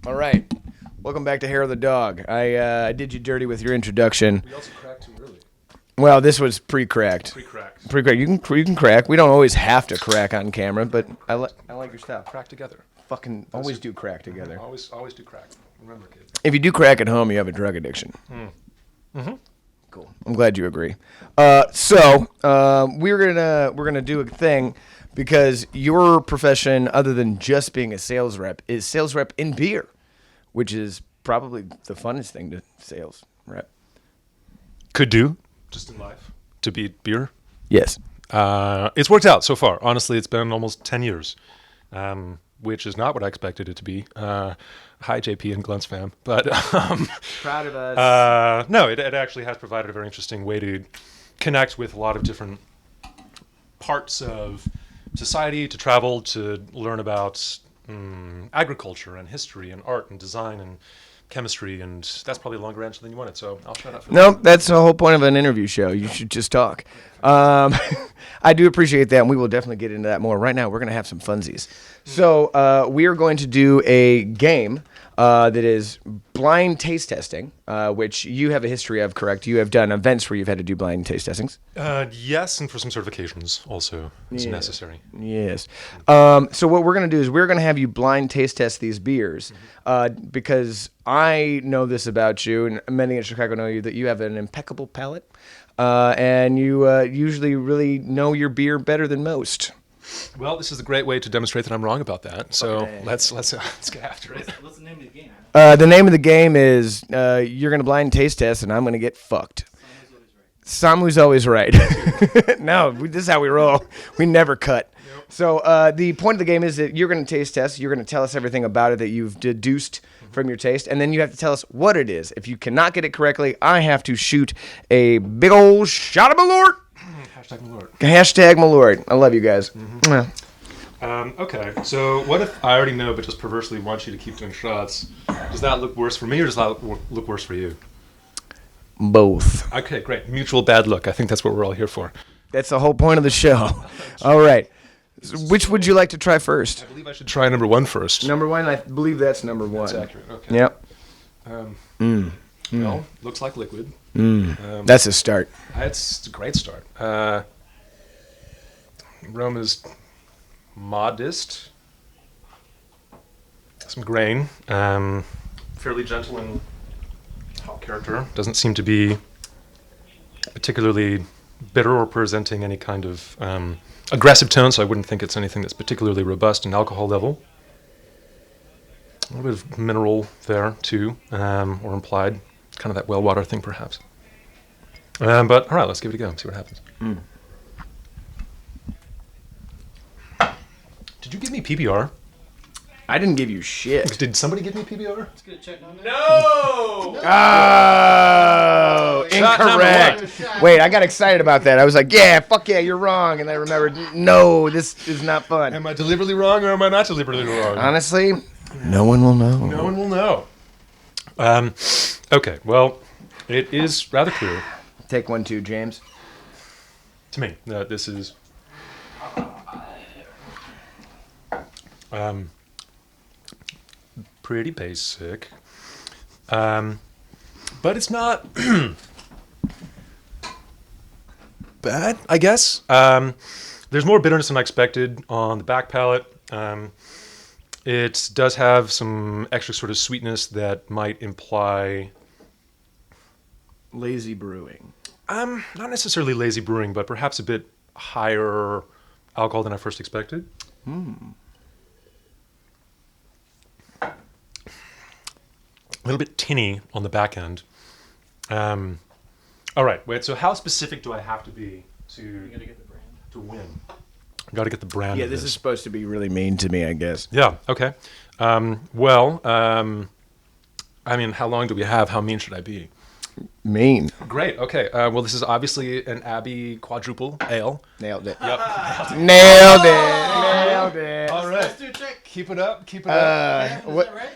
All right. Welcome back to Hair of the Dog. I did you dirty with your introduction. We also cracked too early. Well, this was pre-cracked. Pre-cracked. Pre-cracked. You can crack. We don't always have to crack on camera, but I like your style. Crack together. Fucking always do crack together. Always do crack. Remember, kid. If you do crack at home, you have a drug addiction. Mm-hmm. Cool. I'm glad you agree. So we're gonna do a thing because your profession, other than just being a sales rep, is sales rep in beer, which is probably the funnest thing to sales rep. Could do, just in life, to beat beer. Yes. It's worked out so far. Honestly, it's been almost 10 years, which is not what I expected it to be. Hi, JP and Glenn's fam. But Proud of us. no, it actually has provided a very interesting way to connect with a lot of different parts of society, to travel, to learn about agriculture and history and art and design and chemistry, and that's probably a longer answer than you wanted, so I'll shut up for No, that's the whole point of an interview show. You should just talk. I do appreciate that, and we will definitely get into that more. Right now, we're going to have some funsies. So we are going to do a game that is blind taste testing, which you have a history of, correct? You have done events where you've had to do blind taste testings. Yes, and for some certifications also is necessary. Yes. So what we're going to do is we're going to have you blind taste test these beers because I know this about you, and many in Chicago know you, that you have an impeccable palate, and you usually really know your beer better than most. Well, this is a great way to demonstrate that I'm wrong about that. So Okay. let's get after it. What's the name of the game? The name of the game is you're going to blind taste test, and I'm going to get fucked. Samu's always right. No, this is how we roll. We never cut. Yep. So the point of the game is that you're going to taste test. You're going to tell us everything about it that you've deduced from your taste, and then you have to tell us what it is. If you cannot get it correctly, I have to shoot a big old shot of Malort. Hashtag Malort. Hashtag Malort. I love you guys. Mwah. Okay, so what if I already know, but just perversely want you to keep doing shots? Does that look worse for me, or does that look worse for you? Both. Okay, great. Mutual bad luck. I think that's what we're all here for. That's the whole point of the show. All right. So which would you like to try first? I believe I should try number one first. Number one, I believe that's number one. That's accurate. Okay. Yep. Well, looks like liquid. That's a start. It's a great start. Rome is modest. Some grain. Fairly gentle and hop character. Doesn't seem to be particularly bitter or presenting any kind of aggressive tone, so I wouldn't think it's anything that's particularly robust in alcohol level. A little bit of mineral there, too, or implied. Kind of that well water thing, perhaps. But, all right, let's give it a go and see what happens. Did you give me PBR? I didn't give you shit. Did somebody give me PBR? Let's get a check on that. No! Oh, Shot number incorrect. Wait, I got excited about that. I was like, yeah, fuck yeah, you're wrong. And I remembered, no, this is not fun. Am I deliberately wrong, or am I not deliberately wrong? Honestly, no one will know. No one will know. Okay, well, it is rather clear Take one, too, James. to me that this is pretty basic, but it's not bad, I guess. There's more bitterness than I expected on the back palate. It does have some extra sort of sweetness that might imply Lazy brewing. not necessarily lazy brewing, but perhaps a bit higher alcohol than I first expected. A little bit tinny on the back end. All right, wait. So how specific do I have to be You gotta get the brand. to win? I got to get the brand. Yeah, of this is supposed to be really mean to me, I guess. Yeah. Okay. I mean, how long do we have? How mean should I be? Mean. Great. Okay. Well, this is obviously an Abbey quadruple ale. Nailed it. Yep. Nailed it. Nailed it. All Let's right. do a check. Keep it up. Keep it up. Is What? that right?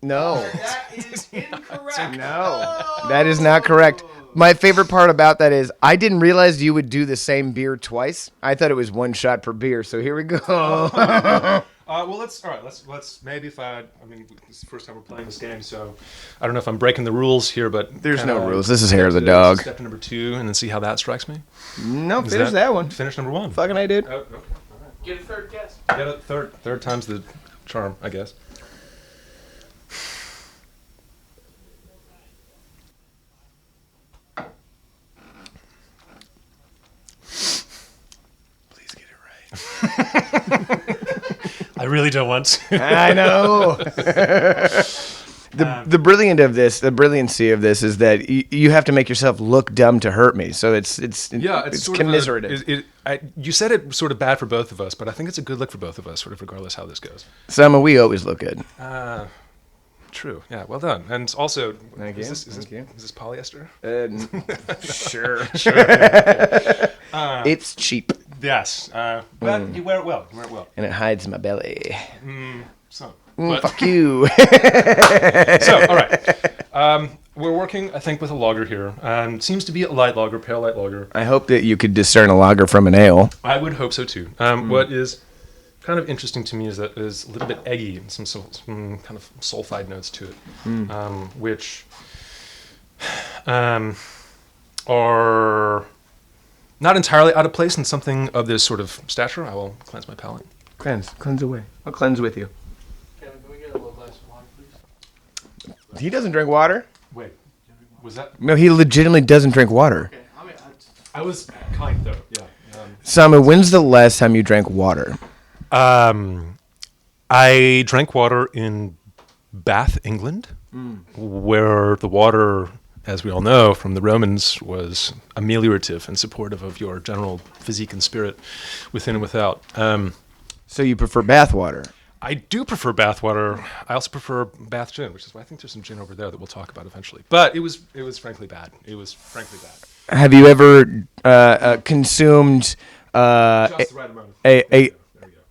No. That is incorrect. No. That is not correct. My favorite part about that is I didn't realize you would do the same beer twice. I thought it was one shot per beer, so here we go. Well, let's maybe if I mean, this is the first time we're playing this game, so I don't know if I'm breaking the rules here, but There's can no I rules. This is get Hair of the to Dog. Step to number 2, and then see how that strikes me. No, Is finish that one. Finish number 1. Fucking I did. Oh, okay. All right. Get a third guess. Get it. Third time's the charm, I guess. Please get it right. I really don't want to. I know. The brilliancy of this is that you have to make yourself look dumb to hurt me. So it's Sort commiserative. You said it sort of bad for both of us, but I think it's a good look for both of us, sort of regardless how this goes. Samu, we always look good. True. Yeah. Well done. And also, Thank you. Is Thank you. this polyester? Sure. Sure. It's cheap Yes. But you wear it well. You wear it well. and it hides my belly. So. Fuck you. So, all right. We're working, I think, with a lager here. Seems to be a light lager, pale light lager. I hope that you could discern a lager from an ale. I would hope so too. What is kind of interesting to me is that there's a little bit eggy and some kind of sulfide notes to it, which are not entirely out of place in something of this sort of stature. I will cleanse my palate. Cleanse away. I'll cleanse with you. Kevin, can we get a little glass of water, please? He doesn't drink water. Wait, was that? No, he legitimately doesn't drink water. Okay, I mean, I was kind though. Yeah. Samu, when's the last time you drank water? I drank water in Bath, England, where the water, as we all know from the Romans, was ameliorative and supportive of your general physique and spirit within and without. So you prefer bath water? I do prefer bath water. I also prefer bath gin, which is why I think there's some gin over there that we'll talk about eventually. But it was frankly bad. It was frankly bad. Have you ever consumed Just the right amount of. a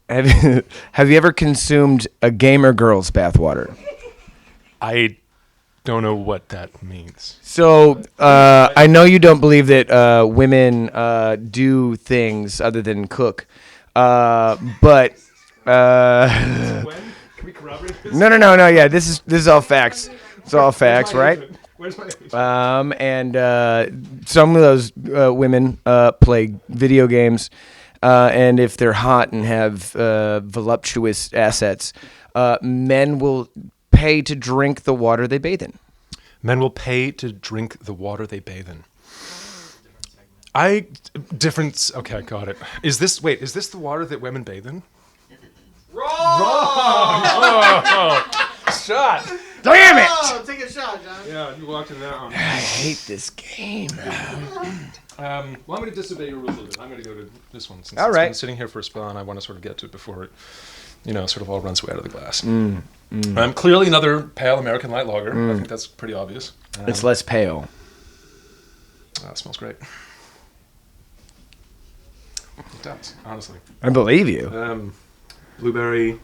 There we go. have you ever consumed a gamer girl's bathwater? I don't know what that means. So I know you don't believe that women do things other than cook, but When? Can we corroborate this? no. Yeah, this is all facts. It's all facts, right? Where's my agent? And some of those women play video games, and if they're hot and have voluptuous assets, men will pay to drink the water they bathe in. Men will pay to drink the water they bathe in. Okay, got it. Is this the water that women bathe in? Shot! Damn it! Oh, take a shot, John. Yeah, you walked in that one. I hate this game. Well, I'm going to disobey your rules a little bit. I'm going to go to this one since All it's right. been sitting here for a spell, and I want to sort of get to it before it, sort of all runs away out of the glass. Clearly another pale American light lager. I think that's pretty obvious. It's less pale. It smells great. It does, honestly. I believe you. Blueberry,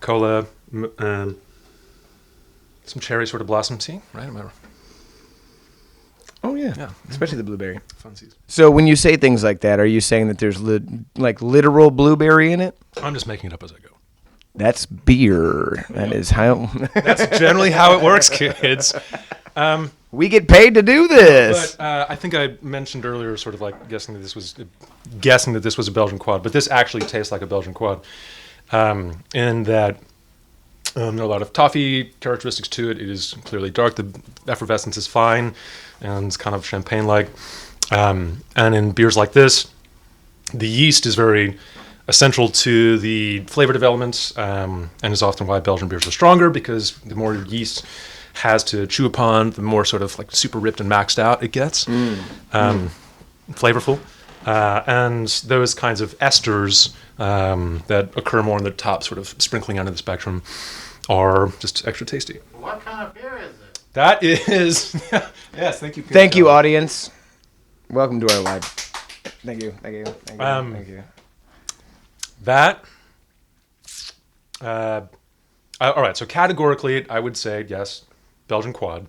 cola, some cherry sort of blossom tea, right? Am I Oh yeah, Yeah. especially the blueberry. funsies? So when you say things like that, are you saying that there's literal blueberry in it? I'm just making it up as I go. That's beer. That is how That's generally how it works, kids. we get paid to do this. But I think I mentioned earlier, sort of like guessing that this was a Belgian quad, but this actually tastes like a Belgian quad, in that there are a lot of toffee characteristics to it. It is clearly dark. The effervescence is fine, and it's kind of champagne-like. And in beers like this, the yeast is very essential to the flavor development, and is often why Belgian beers are stronger, because the more yeast has to chew upon, the more sort of like super ripped and maxed out it gets, flavorful. And those kinds of esters that occur more in the top, sort of sprinkling under the spectrum, are just extra tasty. What kind of beer is it? That is, yes, thank you. Thank you, audience. Welcome to our live. Thank you. Thank you. That, all right, so categorically, I would say, yes, Belgian quad.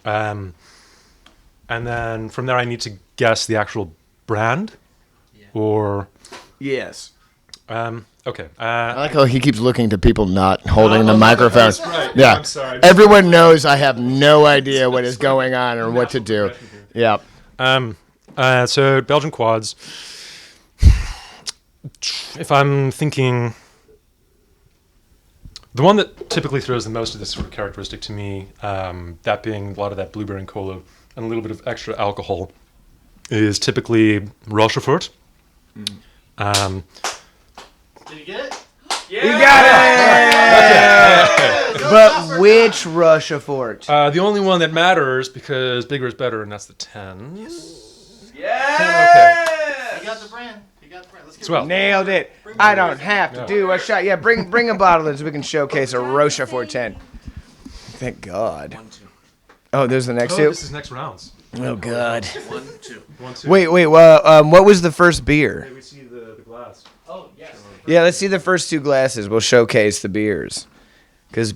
And then from there, I need to guess the actual brand, Yeah. or Yes. Okay. I like how he keeps looking to people not holding the microphone. That's right. Yeah. I'm sorry. Everyone knows I have no idea what is going on or what to do. Yeah. So Belgian quads. If I'm thinking, the one that typically throws the most of this sort of characteristic to me, that being a lot of that blueberry and cola and a little bit of extra alcohol, is typically Rochefort. Did you get it? You got it! But which Rochefort? The only one that matters because bigger is better, and that's the 10. Yeah! You got the brand. Let's get Swell. Nailed it. I don't have to do a shot. Yeah, bring a bottle in so we can showcase a Rochefort 10. Thank God. 1, 2. Oh, there's the next Oh, two? this is next rounds. Oh, God. 1, 2. 1, 2. Wait. What was the first beer? We see the glass. Oh, yes. Yeah, let's see the first two glasses. We'll showcase the beers. Because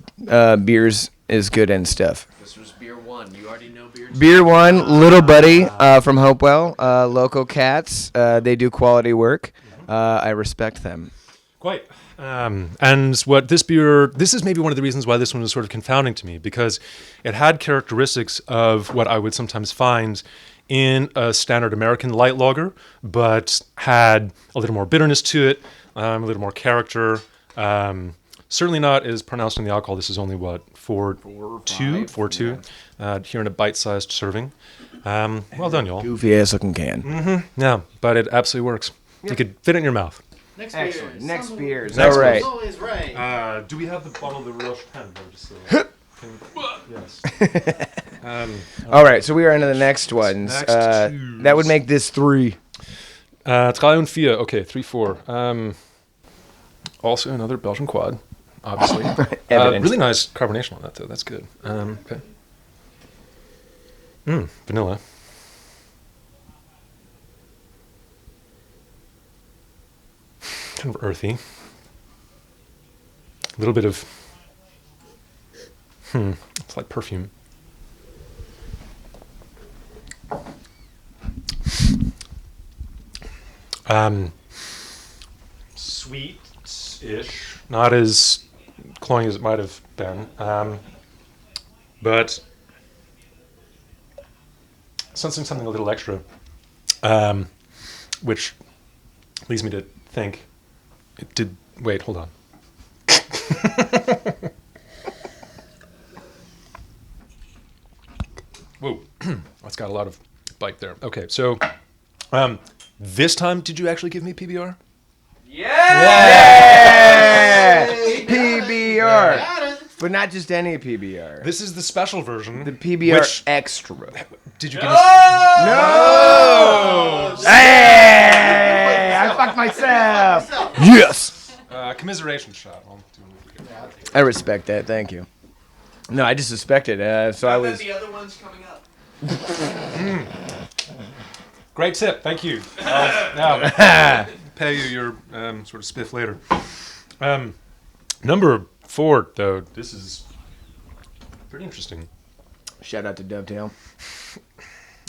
beers is good and stuff. This was beer 1. You already know beer 2. Beer 1, Little Buddy from Hopewell. Local cats. They do quality work. I respect them. Quite. And what this beer, this is maybe one of the reasons why this one was sort of confounding to me, because it had characteristics of what I would sometimes find in a standard American light lager, but had a little more bitterness to it, a little more character. Certainly not as pronounced in the alcohol. This is only, what, 4.2 here in a bite-sized serving. Well done, y'all. Goofy-ass looking can. Yeah, but it absolutely works. You could fit it in your mouth. Next Excellent. beer. Next Samu. beers. Next All right. Always right. Do we have the bottle of the Roche pen? Just so yes. All right, so we are into the next ones. Next twos. That would make this 3. 3 und 4. Okay, 3, 4. Also another Belgian quad, obviously. Evident. Really nice carbonation on that, though. That's good. Okay. Vanilla. Kind of earthy. A little bit of... It's like perfume. Sweet-ish. Not as cloying as it might have been. But sensing something a little extra. Which leads me to think... Wait, hold on. Whoa, that's got a lot of bite there. Okay, so this time, did you actually give me PBR? Yeah! PBR. Got it. But not just any PBR. This is the special version. The PBR which- Extra. Did you get No! Hey! I fucked myself. Yes! a commiseration shot? I'll do it again. I respect that. Thank you. No, I just suspected. So I was. The other one's coming up. Great tip, thank you. I'll pay you your sort of spiff later. Number 4, though, this is pretty interesting. Shout out to Dovetail.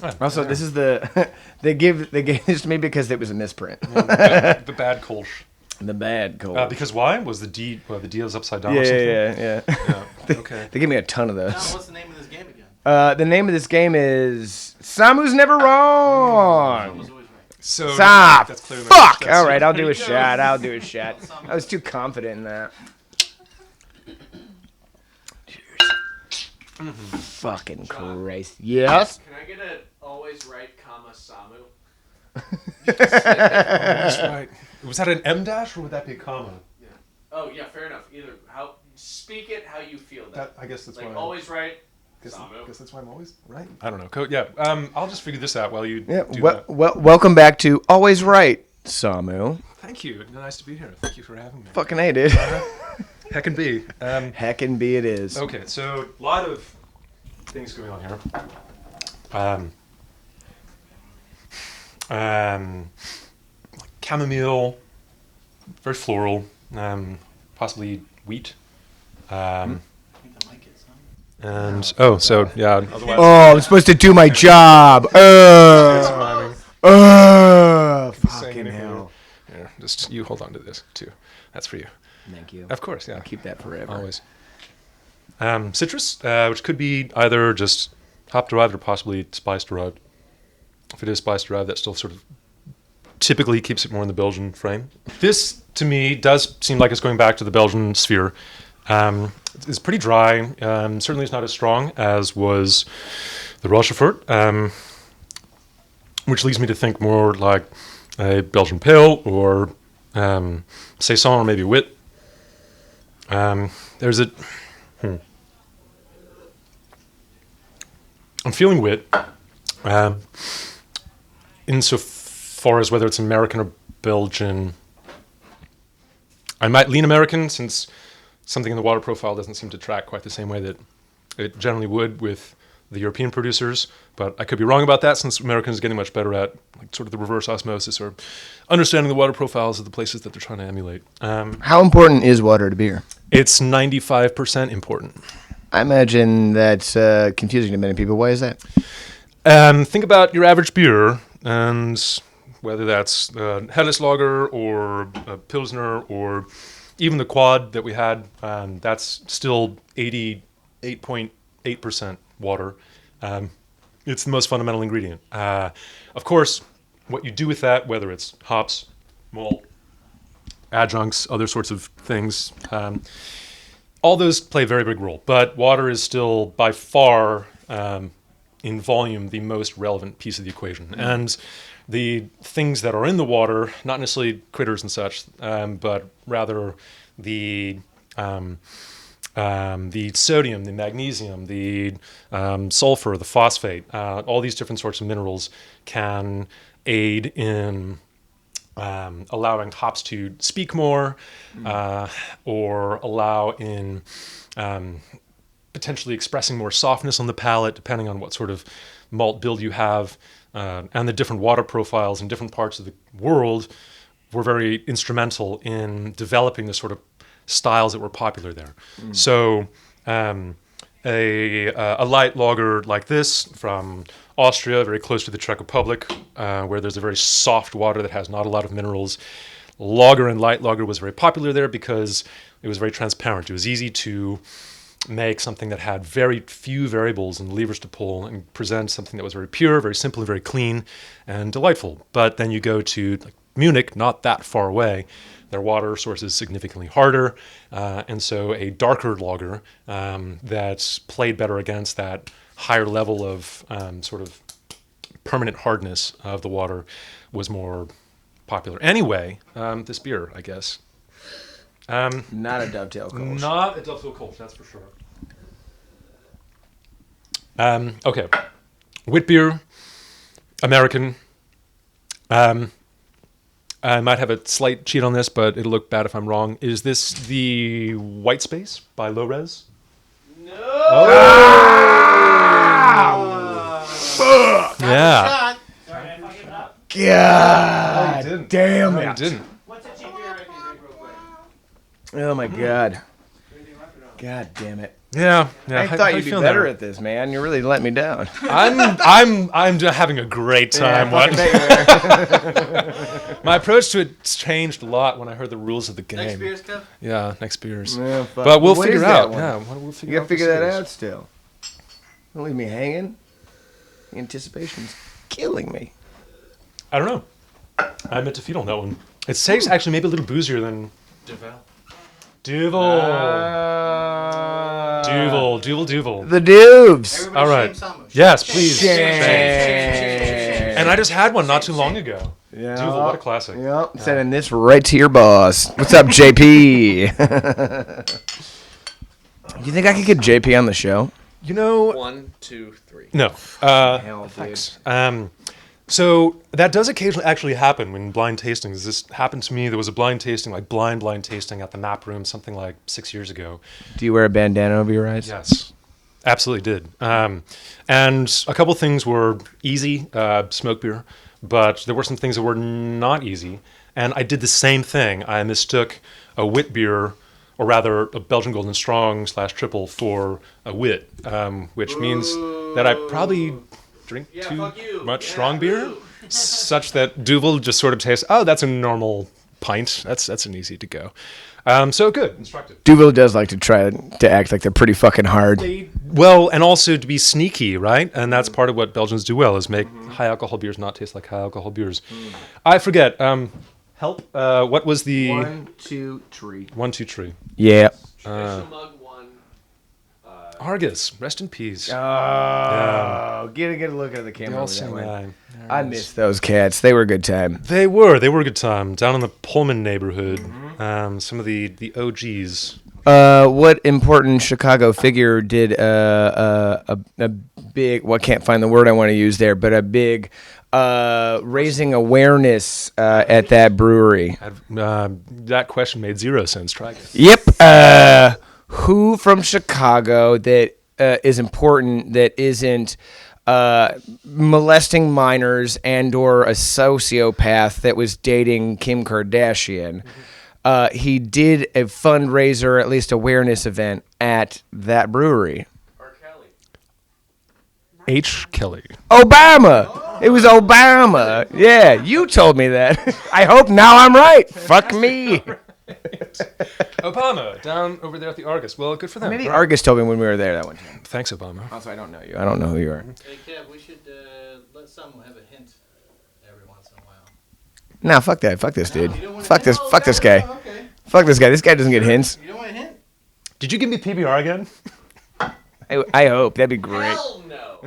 Oh, Also, this is the they gave this to me because it was a misprint. the bad Kolsch. The bad cold. Because why? Was the D was upside down yeah, or something? yeah. Okay. They gave me a ton of Now, those. what's the name of this game again? The name of this game is Samu's Never I Wrong. was always right. So Stop. that's clearly Fuck. that's- All right, I'll do a there you shot. go. I'll do a shot. I was too confident in that. Cheers. Fucking Christ. Yes. Can I get a always right, comma, Samu? That's right. Was that an M dash or would that be a comma? Oh yeah, fair enough. Either how speak it how you feel that. I guess that's Like why. always right, Guess Samu. that's why I'm always right. I don't know. Yeah. I'll just figure this out while you Yeah. do that. Welcome back to Always Right, Samu. Thank you. Nice to be here. Thank you for having me. Fucking A, dude. Heck and B. Heckin' B it is. Okay, so a lot of things going on here. Chamomile, very floral, possibly wheat. I think the mic is on. And otherwise. Oh, I'm supposed to do my job. Saying Fucking it hell. Here, Just you hold on to this too. That's for you. Thank you. Of course, yeah. I'll keep that forever. Always. Citrus, which could be either just hop derived or possibly spice derived. If it is spice derived, that still sort of typically keeps it more in the Belgian frame. This, to me, does seem like it's going back to the Belgian sphere. It's pretty dry. Certainly it's not as strong as was the Rochefort, which leads me to think more like a Belgian Pale or Saison or maybe Wit. There's a... I'm feeling Wit. Insofar as whether it's American or Belgian, I might lean American since something in the water profile doesn't seem to track quite the same way that it generally would with the European producers. But I could be wrong about that since Americans are getting much better at like sort of the reverse osmosis or understanding the water profiles of the places that they're trying to emulate. How important is water to beer? It's 95% important. I imagine that's confusing to many people. Why is that? Think about your average beer, and whether that's Helles Lager or a Pilsner or even the quad that we had, that's still 88.8% water. It's the most fundamental ingredient. Of course, what you do with that, whether it's hops, malt, adjuncts, other sorts of things, all those play a very big role. But water is still by far, in volume, the most relevant piece of the equation. And the things that are in the water, not necessarily critters and such, but rather the sodium, the magnesium, the sulfur, the phosphate, all these different sorts of minerals can aid in allowing hops to speak more, or allow in potentially expressing more softness on the palate, depending on what sort of malt build you have, and the different water profiles in different parts of the world were very instrumental in developing the sort of styles that were popular there. So a light lager like this from Austria, very close to the Czech Republic, where there's a very soft water that has not a lot of minerals. Lager and light lager was very popular there because it was very transparent. It was easy to make something that had very few variables and levers to pull and present something that was very pure, very simple, very clean, and delightful. But then you go to like Munich, not that far away, their water source is significantly harder, and so a darker lager that's played better against that higher level of sort of permanent hardness of the water was more popular. Anyway, this beer, I guess. Not a dovetail Kolsch. Not a dovetail Kolsch, that's for sure. Okay, wit beer, American. I might have a slight cheat on this, but it'll look bad if I'm wrong. Is this the White Space by Low Res? No. Oh. Yeah. Sorry, I fucked it up. God didn't. damn No, it. you didn't. What's a cheap beer I can drink real quick? Oh my god. God damn it. Yeah. I How thought you you'd be feeling better there? at this, man. You really let me down. I'm having a great time. Yeah, My approach to it's changed a lot when I heard the rules of the game. Next beers, Kev? Yeah, next beers. Yeah, fuck. But we'll What figure is that out. one? Yeah, we'll figure You out. gotta figure what that this out is. still. Don't leave me hanging. The anticipation's killing me. I don't know. I meant to feed on that one. It tastes actually maybe a little boozier than Duvel. Duvel. Uh, Duvel. The Dubes. Everybody All right. shame Samu. Yes, please. Shame. And I just had one not too long ago. Yeah. Duvel, what a classic. Yep. Sending this right to your boss. What's up, JP? You think I could get JP on the show? You know, 1, 2, 3. no. Hell, dude. Thanks. So that does occasionally actually happen when blind tastings. This happened to me. There was a blind tasting, like blind tasting at the Map Room something like 6 years ago. Do you wear a bandana over your eyes? Yes, absolutely did. And a couple things were easy, smoke beer, but there were some things that were not easy. And I did the same thing. I mistook a wit beer, or rather a Belgian Golden Strong / triple for a wit, which means that I probably drink too much strong beer, such that Duvel just sort of tastes, oh, that's a normal pint. That's an easy to go. So good, instructive. Duville does like to try to act like they're pretty fucking hard. Well, and also to be sneaky, right? And that's part of what Belgians do well is make high alcohol beers not taste like high alcohol beers. I forget. Help. What was the 1, 2, 3. 1, 2, 3? Yeah. Traditional mug one. Argus, rest in peace. Oh, get a look at the camera. They all over that sing way. that. I miss those cats. They were a good time. They were a good time down in the Pullman neighborhood. Some of the OGs. What important Chicago figure did a big? Well, I can't find the word I want to use there, but a big raising awareness at that brewery. That question made 0 sense. Try again. Yep. Who from Chicago that is important that isn't molesting minors and/or a sociopath that was dating Kim Kardashian? He did a fundraiser, at least awareness event at that brewery. R. Kelly. H. Kelly. Obama. It was Obama. Yeah, you told me that. I hope now I'm right. Fuck me. Obama down over there at the Argus. Well, good for them. Maybe Argus told me when we were there that one time. Thanks, Obama. Also, I don't know you. I don't know who you are. Hey, Kev, we should let Samu have a hint every once in a while. Nah, fuck that. Fuck this dude. You don't want Fuck this. Oh, Fuck this guy. Okay. Fuck this guy. This guy doesn't get hints. You don't want a hint? Did you give me PBR again? I hope. That'd be great. Hell no.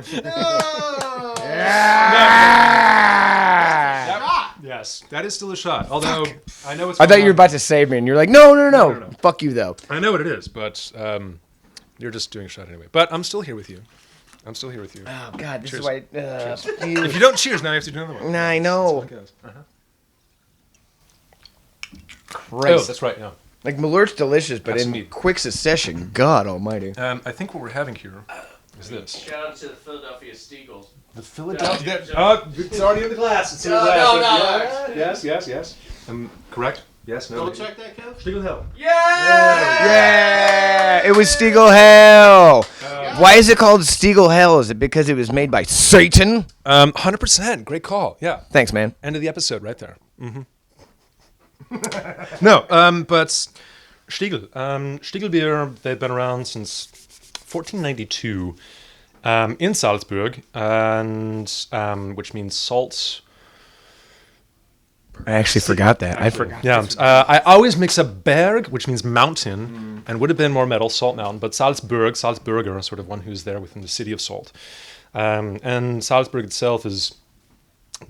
Yes, that is still a shot. Although I know it's. I thought you were about to save me, and you're like, no. Fuck you, though. I know what it is, but you're just doing a shot anyway. But I'm still here with you. Oh, God. This Cheers. is why. If you don't cheers, now you have to do another one. Nah, I know. That's how it goes. Oh, Christ. that's right. Yeah. Like, Malort's delicious, but That's in me. quick succession. God almighty. I think what we're having here is this. Shout out to the Philadelphia Steagles. The Philadelphia. Oh, it's already in the glass. It's in the No, glass. no. Yes. Correct. Yes. No. Double check that, Kev? Stiegel Hill. Yeah! Yeah! It was Stiegel Hell. Why is it called Stiegel Hell? Is it because it was made by Satan? 100%. Great call. Yeah. Thanks, man. End of the episode right there. No, but Stiegel. Stiegel beer, they've been around since 1492 in Salzburg, and which means salt. I actually forgot that. I forgot. Yeah, I always mix up Berg, which means mountain, and would have been more metal, Salt Mountain, but Salzburger, sort of one who's there within the city of salt. And Salzburg itself is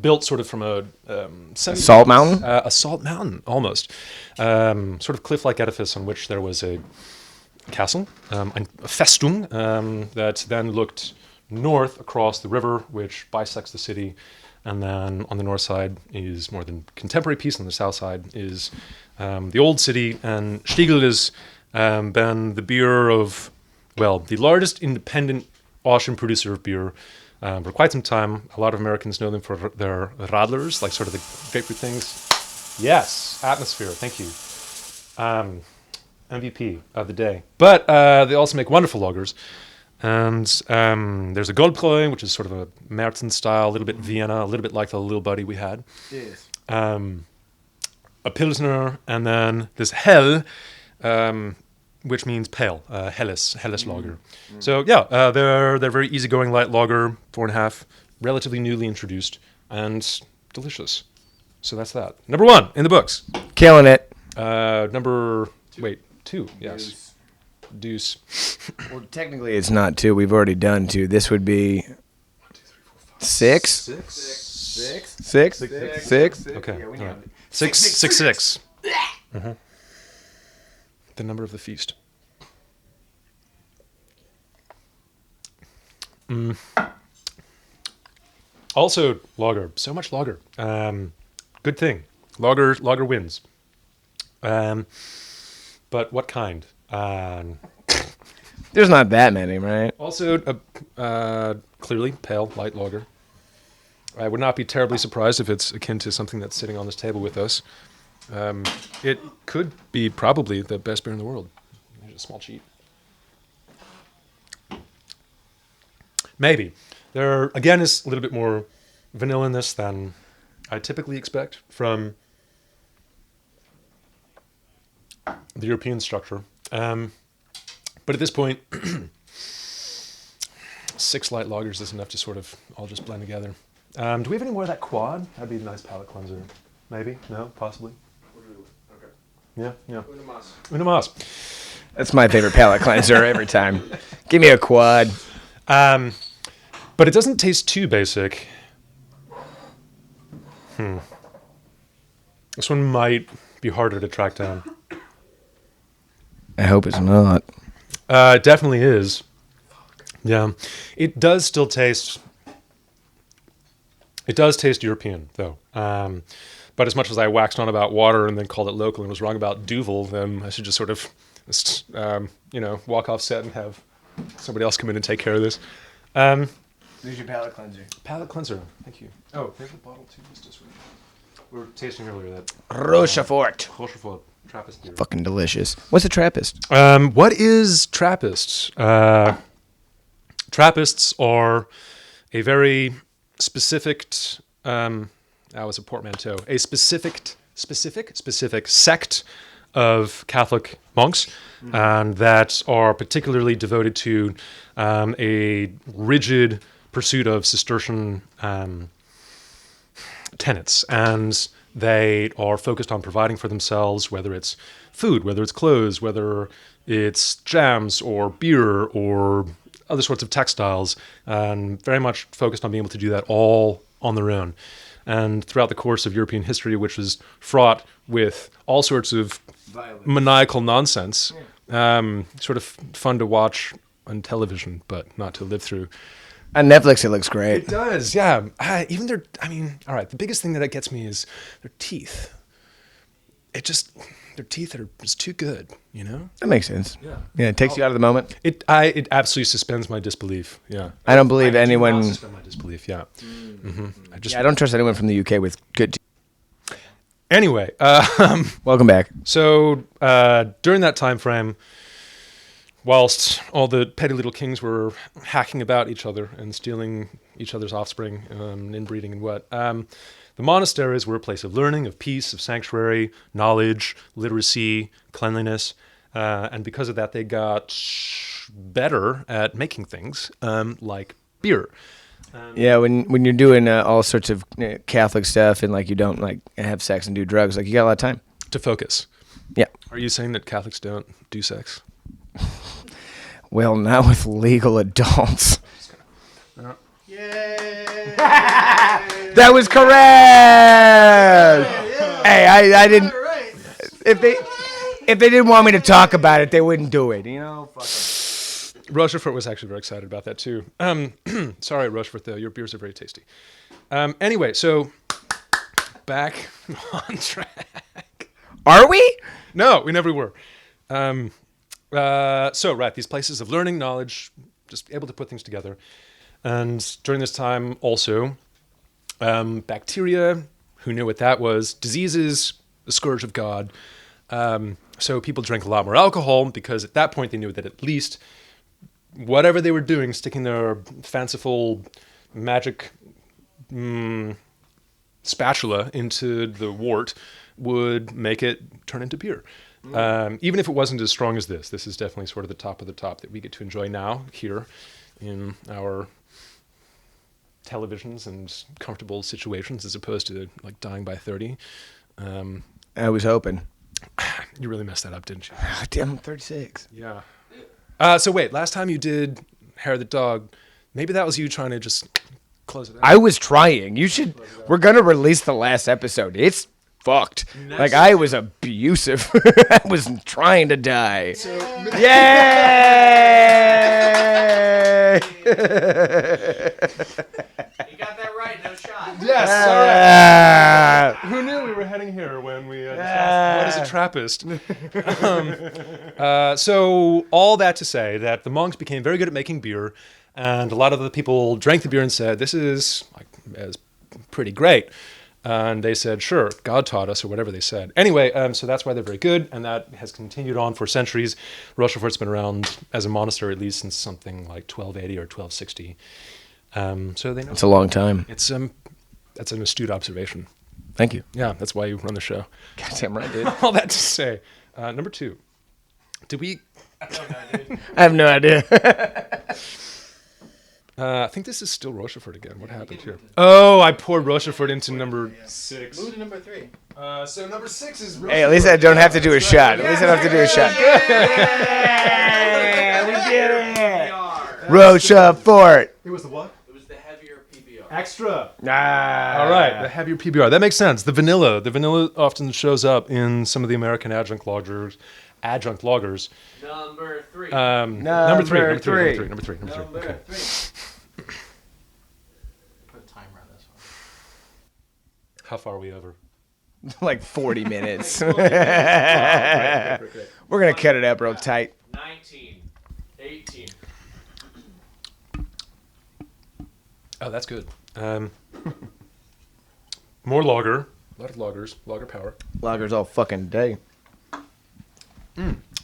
built sort of from a Salt mountain? A salt mountain, almost. Sort of cliff-like edifice on which there was a castle, a Festung, that then looked north across the river, which bisects the city. And then on the north side is more the contemporary piece. On the south side is the old city. And Stiegel has been the beer of, well, the largest independent Austrian producer of beer for quite some time. A lot of Americans know them for their Radlers, like sort of the grapefruit things. Yes, atmosphere. Thank you. MVP of the day. But they also make wonderful lagers. And there's a Goldbräu, which is sort of a Märzen style, a little bit Vienna, a little bit like the little buddy we had. Yes. A Pilsner, and then this Hell, which means pale, Helles lager. So yeah, they're very easygoing light lager, 4.5, relatively newly introduced, and delicious. So that's that. Number 1 in the books. Killing it. Two, yes. Deuce. Well, technically it's not 2. We've already done 2. This would be 6? 6? Okay. Yeah, we all right. nailed it. 6. The number of the feast. Also, lager. So much lager. Good thing. Lager wins. But what kind? There's not that many, right? Also, clearly pale, light lager. I would not be terribly surprised if it's akin to something that's sitting on this table with us. It could be probably the best beer in the world. Here's a small cheat. Maybe. There, again, is a little bit more vanilla in this than I typically expect from the European structure. But at this point, 6 light lagers is enough to sort of all just blend together. Do we have any more of that quad? That'd be a nice palate cleanser. Maybe? No? Possibly? Okay. Yeah, yeah. Una mas. Una mas. That's my favorite palate cleanser every time. Give me a quad. But it doesn't taste too basic. This one might be harder to track down. I hope it's not. It definitely is. Yeah. It does still taste... It does taste European, though. But as much as I waxed on about water and then called it local and was wrong about Duvel, then I should just sort of, walk off set and have somebody else come in and take care of this. There's your palate cleanser. Palate cleanser. Thank you. Oh, there's a bottle too. Just this one. We were tasting earlier that Rochefort. Rochefort Trappist beer. Fucking delicious. What's a Trappist? What is Trappists? Trappists are a very specific, that was a portmanteau, a specific sect of Catholic monks, and that are particularly devoted to a rigid pursuit of Cistercian tenets, and they are focused on providing for themselves, whether it's food, whether it's clothes, whether it's jams or beer or other sorts of textiles, and very much focused on being able to do that all on their own. And throughout the course of European history, which was fraught with all sorts of maniacal nonsense, sort of fun to watch on television, but not to live through. On Netflix, it looks great. It does, yeah. Even all right, the biggest thing that gets me is their teeth. Their teeth are just too good, you know? That makes sense. Yeah. Yeah, it takes you out of the moment. It absolutely suspends my disbelief, yeah. I don't believe anyone... I do not suspend my disbelief, yeah. I don't trust anyone from the UK with good teeth. Anyway, Welcome back. so during that time frame, whilst all the petty little kings were hacking about each other and stealing each other's offspring, inbreeding and what, the monasteries were a place of learning, of peace, of sanctuary, knowledge, literacy, cleanliness, and because of that, they got better at making things like beer. Yeah, when you're doing all sorts of Catholic stuff and like you don't like have sex and do drugs, like you got a lot of time To focus. Yeah. Are you saying that Catholics don't do sex? Well, not with legal adults. Yay! That was correct. Hey, I didn't. Right. If they didn't want me to talk about it, they wouldn't do it. You know. Rochefort was actually very excited about that too. Sorry, Rochefort, though. Your beers are very tasty. Anyway, so back on track. Are we? No, we never were. These places of learning, knowledge, just able to put things together. And during this time also, bacteria, who knew what that was, diseases, the scourge of God. So people drank a lot more alcohol because at that point they knew that at least whatever they were doing, sticking their fanciful magic spatula into the wort would make it turn into beer. Even if it wasn't as strong as this. This is definitely sort of the top of the top that we get to enjoy now here in our televisions and comfortable situations as opposed to like dying by 30. I was hoping. You really messed that up, didn't you? Damn, I'm 36. Yeah. So wait, last time you did Hair of the Dog, maybe that was you trying to just close it out. I was trying. You should. We're gonna release the last episode. It's fucked. Like I was abusive. I was trying to die. Yay! You got that right, no shot. Yes, all right. Who knew we were heading here when we discussed what is a Trappist? So all that to say that the monks became very good at making beer, and a lot of the people drank the beer and said, "This is pretty great." And they said, "Sure, God taught us," or whatever they said. Anyway, so that's why they're very good, and that has continued on for centuries. Rochefort's been around as a monastery at least since something like 1280 or 1260. So they know. It's a long time. That's an astute observation. Thank you. Yeah, that's why you run the show. Goddamn right, dude. All that to say, number 2. Did we? I have no idea. I think this is still Rochefort again. What happened here? Oh, I poured Rochefort into number 6. Move to number 3. So number 6 is Hey, at least I don't have to do a shot. At least I don't have to do a shot. We did it. Rochefort. It was the what? It was the heavier PBR. Extra. Ah. All right, the heavier PBR. That makes sense. The vanilla often shows up in some of the American adjunct lagers. Number 3. Number three. Number 3. Okay. Put a timer on this one. How far are we over? Like 40 minutes. Great. We're going to cut it up real tight. 19. 18. Oh, that's good. More lager. A lot of lagers. Lager power. Lagers all fucking day.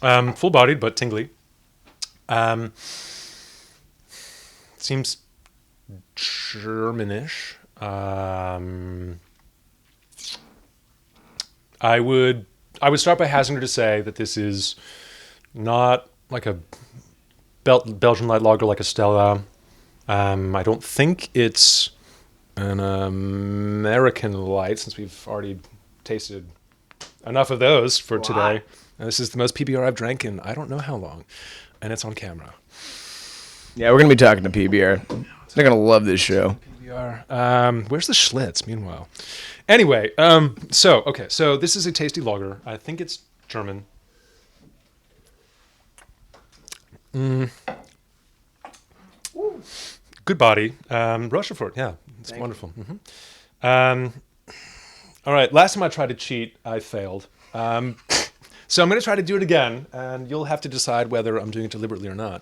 Full-bodied but tingly. Seems Germanish. I would start by hazarding to say that this is not like a Belgian light lager like a Stella. I don't think it's an American light, since we've already tasted enough of those for today. And this is the most PBR I've drank in I don't know how long, and it's on camera. Yeah, we're going to be talking to PBR. They're going to love this show. PBR. Where's the Schlitz, meanwhile? Anyway, so this is a tasty lager. I think it's German. Good body. Rochefort, yeah. It's wonderful. All right, last time I tried to cheat, I failed. So I'm going to try to do it again, and you'll have to decide whether I'm doing it deliberately or not.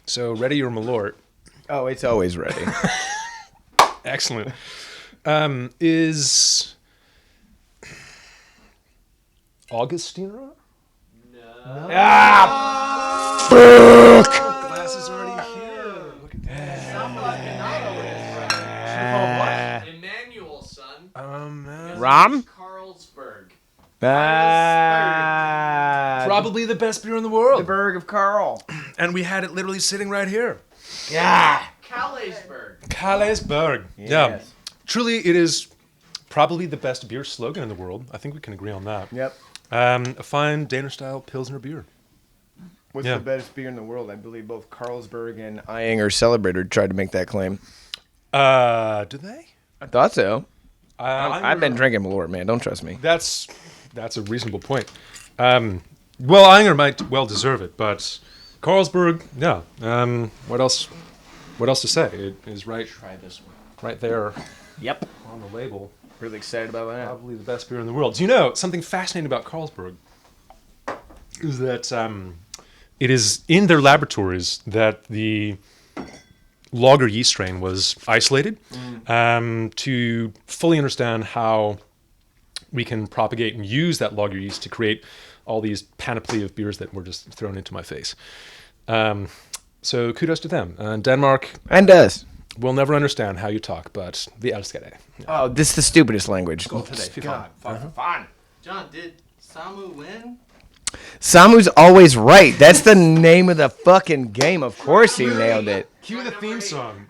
So ready your malort. Oh, it's always ready. Excellent. Is Augustiner? No. Ah! Glass is already here. Look at that. Emmanuel, son. Rom? Carlsberg. Probably the best beer in the world. The Berg of Carl. And we had it literally sitting right here. Yeah. Calleysburg. Calleysburg. Yeah. Yes. Truly, it is probably the best beer slogan in the world. I think we can agree on that. Yep. A fine Danish-style Pilsner beer. What's Yeah. the best beer in the world? I believe both Carlsberg and Eyinger Celebrator tried to make that claim. Do they? I thought so. I've I've been drinking Malort, man. Don't trust me. That's a reasonable point. Well, Eyinger might well deserve it, but Carlsberg, yeah. What else to say? It is right Try this one. right there Yep. on the label. Really excited about that. Probably the best beer in the world. Do you know something fascinating about Carlsberg? Is that it is in their laboratories that the lager yeast strain was isolated to fully understand how we can propagate and use that lager yeast to create all these panoply of beers that were just thrown into my face. So kudos to them. Denmark And us. will never understand how you talk, but vi älskar dig. Oh, this is the stupidest language. God. Fun. John, did Samu win? Samu's always right. That's the name of the fucking game. Of course he nailed it. Cue the theme song.